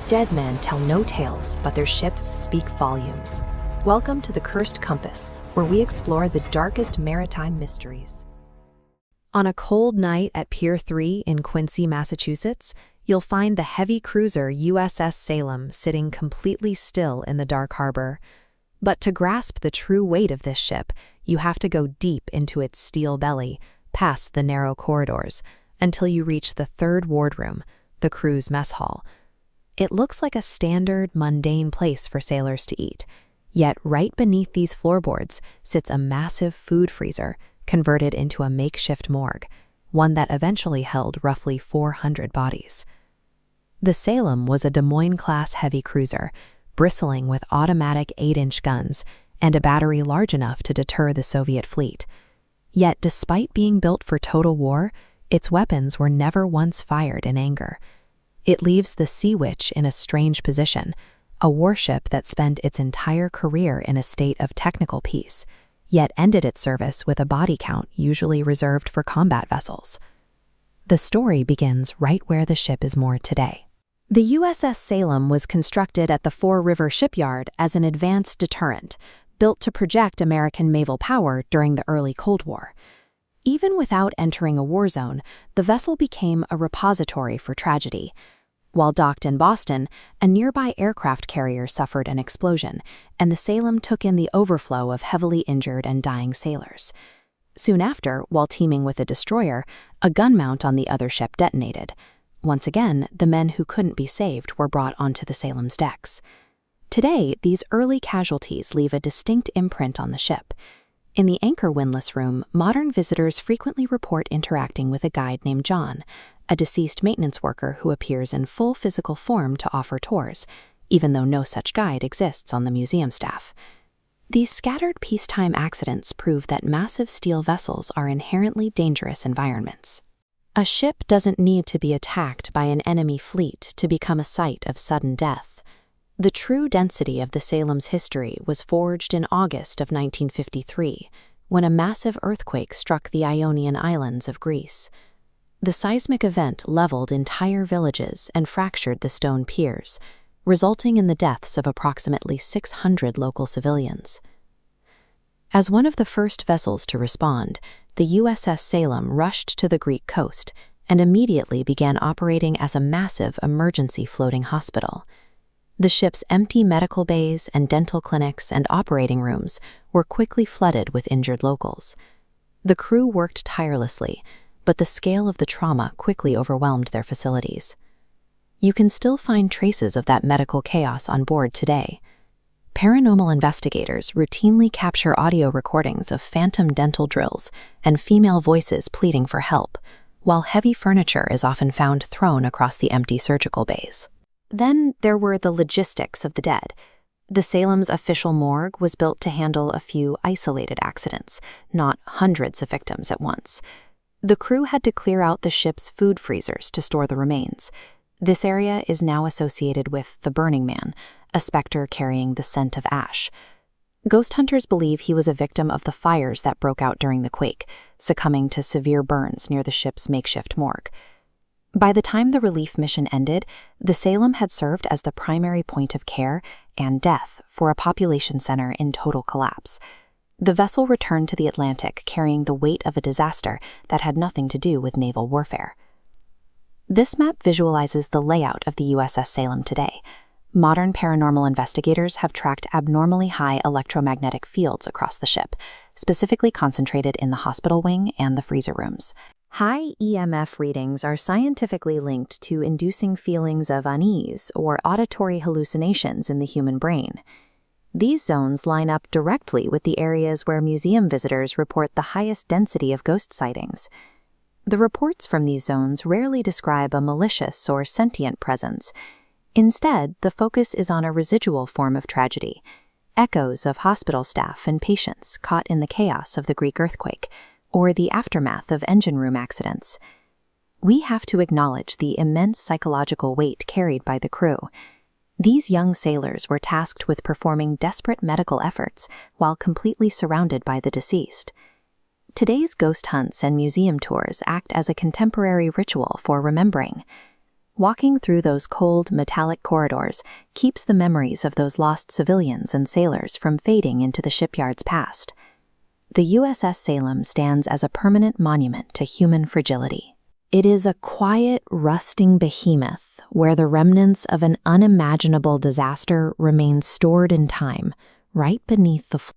Dead men tell no tales, but their ships speak volumes. Welcome to the Cursed Compass, where we explore the darkest maritime mysteries. On a cold night at Pier 3 in Quincy, Massachusetts, you'll find the heavy cruiser USS Salem sitting completely still in the dark harbor. But to grasp the true weight of this ship, you have to go deep into its steel belly, past the narrow corridors, until you reach the third wardroom, the crew's mess hall. It looks like a standard, mundane place for sailors to eat, yet right beneath these floorboards sits a massive food freezer converted into a makeshift morgue, one that eventually held roughly 400 bodies. The Salem was a Des Moines-class heavy cruiser, bristling with automatic 8-inch guns and a battery large enough to deter the Soviet fleet. Yet despite being built for total war, its weapons were never once fired in anger. It leaves the Sea Witch in a strange position, a warship that spent its entire career in a state of technical peace, yet ended its service with a body count usually reserved for combat vessels. The story begins right where the ship is moored today. The USS Salem was constructed at the Fore River Shipyard as an advanced deterrent, built to project American naval power during the early Cold War. Even without entering a war zone, the vessel became a repository for tragedy. While docked in Boston, a nearby aircraft carrier suffered an explosion, and the Salem took in the overflow of heavily injured and dying sailors. Soon after, while teaming with a destroyer, a gun mount on the other ship detonated. Once again, the men who couldn't be saved were brought onto the Salem's decks. Today, these early casualties leave a distinct imprint on the ship. In the anchor windlass room, modern visitors frequently report interacting with a guide named John, a deceased maintenance worker who appears in full physical form to offer tours, even though no such guide exists on the museum staff. These scattered peacetime accidents prove that massive steel vessels are inherently dangerous environments. A ship doesn't need to be attacked by an enemy fleet to become a site of sudden death. The true density of the Salem's history was forged in August of 1953, when a massive earthquake struck the Ionian islands of Greece. The seismic event leveled entire villages and fractured the stone piers, resulting in the deaths of approximately 600 local civilians. As one of the first vessels to respond, the USS Salem rushed to the Greek coast and immediately began operating as a massive emergency floating hospital. The ship's empty medical bays and dental clinics and operating rooms were quickly flooded with injured locals. The crew worked tirelessly, but the scale of the trauma quickly overwhelmed their facilities. You can still find traces of that medical chaos on board today. Paranormal investigators routinely capture audio recordings of phantom dental drills and female voices pleading for help, while heavy furniture is often found thrown across the empty surgical bays. Then there were the logistics of the dead. The Salem's official morgue was built to handle a few isolated accidents, not hundreds of victims at once. The crew had to clear out the ship's food freezers to store the remains. This area is now associated with the Burning Man, a specter carrying the scent of ash. Ghost hunters believe he was a victim of the fires that broke out during the quake, succumbing to severe burns near the ship's makeshift morgue. By the time the relief mission ended, the Salem had served as the primary point of care and death for a population center in total collapse. The vessel returned to the Atlantic carrying the weight of a disaster that had nothing to do with naval warfare. This map visualizes the layout of the USS Salem today. Modern paranormal investigators have tracked abnormally high electromagnetic fields across the ship, specifically concentrated in the hospital wing and the freezer rooms. High EMF readings are scientifically linked to inducing feelings of unease or auditory hallucinations in the human brain. These zones line up directly with the areas where museum visitors report the highest density of ghost sightings. The reports from these zones rarely describe a malicious or sentient presence. Instead, the focus is on a residual form of tragedy, echoes of hospital staff and patients caught in the chaos of the Greek earthquake, or the aftermath of engine room accidents. We have to acknowledge the immense psychological weight carried by the crew. These young sailors were tasked with performing desperate medical efforts while completely surrounded by the deceased. Today's ghost hunts and museum tours act as a contemporary ritual for remembering. Walking through those cold, metallic corridors keeps the memories of those lost civilians and sailors from fading into the shipyard's past. The USS Salem stands as a permanent monument to human fragility. It is a quiet, rusting behemoth where the remnants of an unimaginable disaster remain stored in time, right beneath the floor.